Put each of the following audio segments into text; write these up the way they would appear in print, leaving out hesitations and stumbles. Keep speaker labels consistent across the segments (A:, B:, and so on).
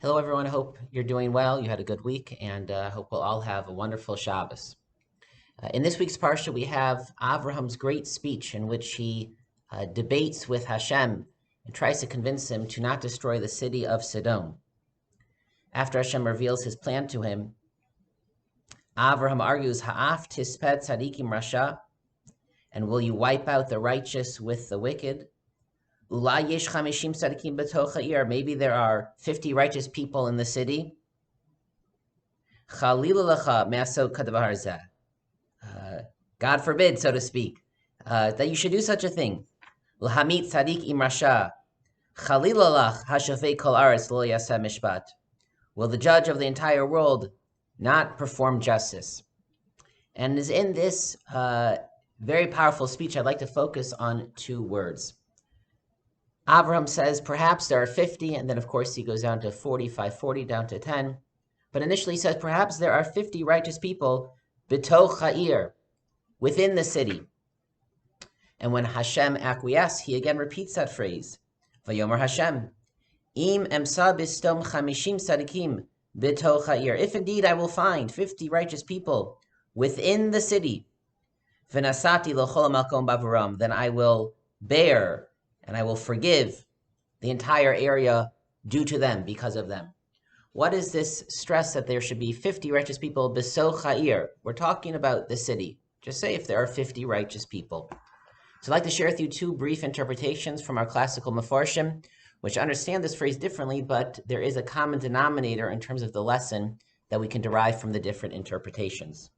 A: Hello, everyone. I hope you're doing well. You had a good week, and I hope we'll all have a wonderful Shabbos. In this week's Parsha, we have Avraham's great speech in which he debates with Hashem and tries to convince him to not destroy the city of Sodom. After Hashem reveals his plan to him, Avraham argues, Ha'af tispet tzadikim rasha, and will you wipe out the righteous with the wicked? Maybe there are 50 righteous people in the city. God forbid, so to speak, that you should do such a thing. Will the judge of the entire world not perform justice? And is in this very powerful speech, I'd like to focus on two words. Avraham says perhaps there are 50, and then of course he goes down to 45, 40, down to 10. But initially he says perhaps there are 50 righteous people b'toch ha'ir, within the city. And when Hashem acquiesces, he again repeats that phrase. VaYomer Hashem, im emsa bistom chamishim tzadikim b'toch ha'ir. If indeed I will find 50 righteous people within the city, v'nasati l'chol makom b'Avraham, then I will bear and I will forgive the entire area due to them, because of them. What is this stress that there should be 50 righteous people? B'soch ha'ir. We're talking about the city. Just say if there are 50 righteous people. So I'd like to share with you two brief interpretations from our classical Mefarshim, which understand this phrase differently, but there is a common denominator in terms of the lesson that we can derive from the different interpretations.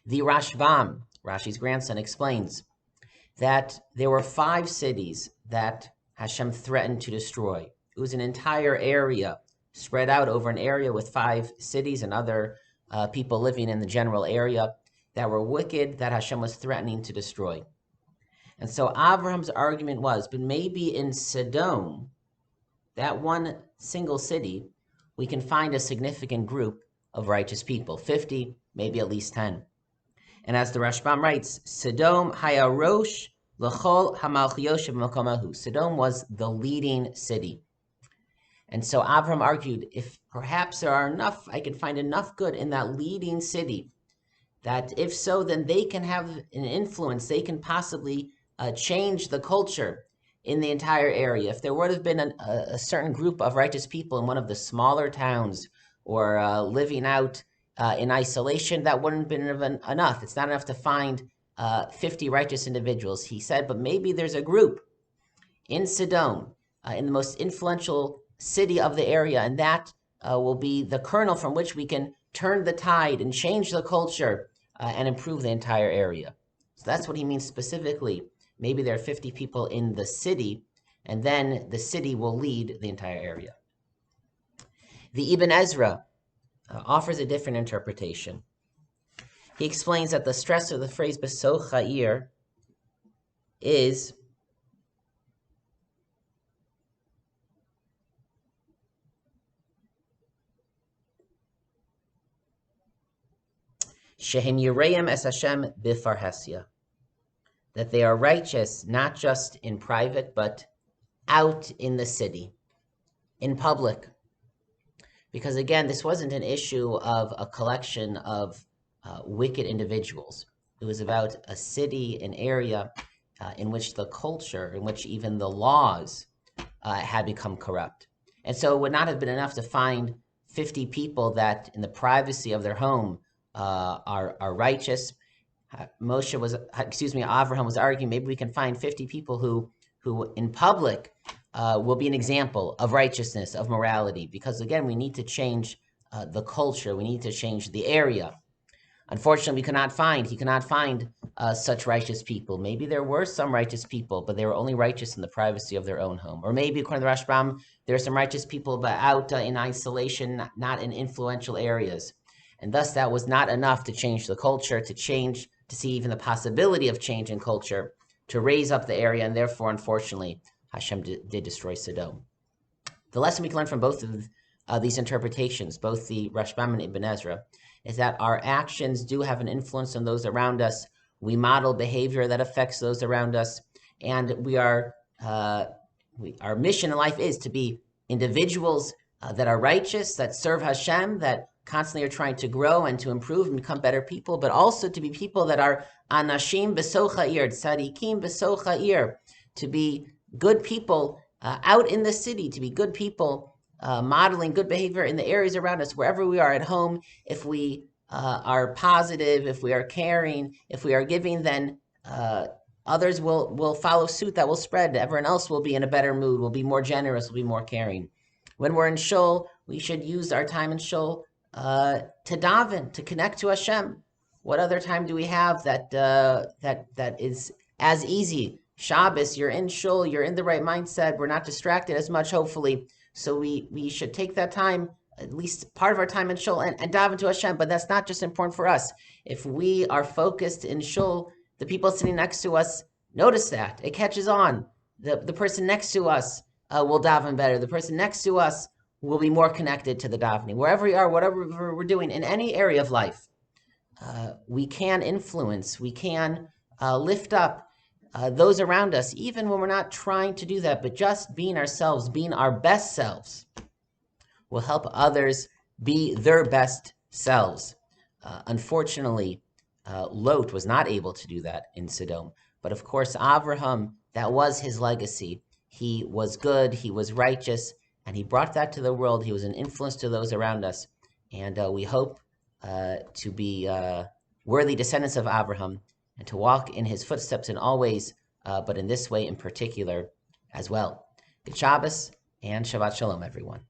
A: The Rashbam, Rashi's grandson, explains that there were 5 cities that Hashem threatened to destroy. It was an entire area spread out over an area with 5 cities and other people living in the general area that were wicked, that Hashem was threatening to destroy. And so Avraham's argument was, but maybe in Sodom, that one single city, we can find a significant group of righteous people, 50, maybe at least 10. And as the Rashbam writes, Sodom hayarosh l'chol hamalchiyos b'makomahu. Sodom was the leading city. And so Avraham argued, if perhaps there are enough, I can find enough good in that leading city, that if so, then they can have an influence, they can possibly change the culture in the entire area. If there would have been a certain group of righteous people in one of the smaller towns, or living out in isolation, that wouldn't have been enough. It's not enough to find 50 righteous individuals, he said, but maybe there's a group in Sodom, in the most influential city of the area, and that will be the kernel from which we can turn the tide and change the culture and improve the entire area. So that's what he means specifically. Maybe there are 50 people in the city, and then the city will lead the entire area. The Ibn Ezra offers a different interpretation. He explains that the stress of the phrase b'soch ha'ir is shehem yireim es Hashem b'farhesia, that they are righteous not just in private, but out in the city, in public. Because again, this wasn't an issue of a collection of wicked individuals. It was about a city, an area in which the culture, in which even the laws had become corrupt. And so it would not have been enough to find 50 people that in the privacy of their home are righteous. Avraham was arguing maybe we can find 50 people who in public will be an example of righteousness, of morality, because again, we need to change the culture, we need to change the area. Unfortunately, he cannot find such righteous people. Maybe there were some righteous people, but they were only righteous in the privacy of their own home. Or maybe, according to the Rashbam, there are some righteous people, but out in isolation, not in influential areas. And thus, that was not enough to change the culture, to see even the possibility of change in culture, to raise up the area, and therefore, unfortunately, Hashem did destroy Sodom. The lesson we can learn from both of these interpretations, both the Rashbam and Ibn Ezra, is that our actions do have an influence on those around us. We model behavior that affects those around us, and our mission in life is to be individuals that are righteous, that serve Hashem, that constantly are trying to grow and to improve and become better people, but also to be people that are anashim besocha ir, tzadikim besocha ir, to be good people out in the city, to be good people modeling good behavior in the areas around us, wherever we are at home. If we are positive, if we are caring, if we are giving, then others will follow suit. That will spread. Everyone else will be in a better mood, will be more generous, will be more caring. When we're in shul, we should use our time in shul to daven, to connect to Hashem. What other time do we have that is as easy? Shabbos, you're in shul, you're in the right mindset. We're not distracted as much, hopefully. So we should take that time, at least part of our time in shul, and daven to Hashem. But that's not just important for us. If we are focused in shul, the people sitting next to us notice that. It catches on. The person next to us will daven better. The person next to us will be more connected to the davening. Wherever we are, whatever we're doing, in any area of life, we can influence, we can lift up those around us, even when we're not trying to do that, but just being ourselves, being our best selves, will help others be their best selves. Unfortunately, Lot was not able to do that in Sodom. But of course, Avraham, that was his legacy. He was good, he was righteous, and he brought that to the world. He was an influence to those around us. And we hope to be worthy descendants of Avraham and to walk in his footsteps in all ways, but in this way in particular as well. Good Shabbos and Shabbat Shalom, everyone.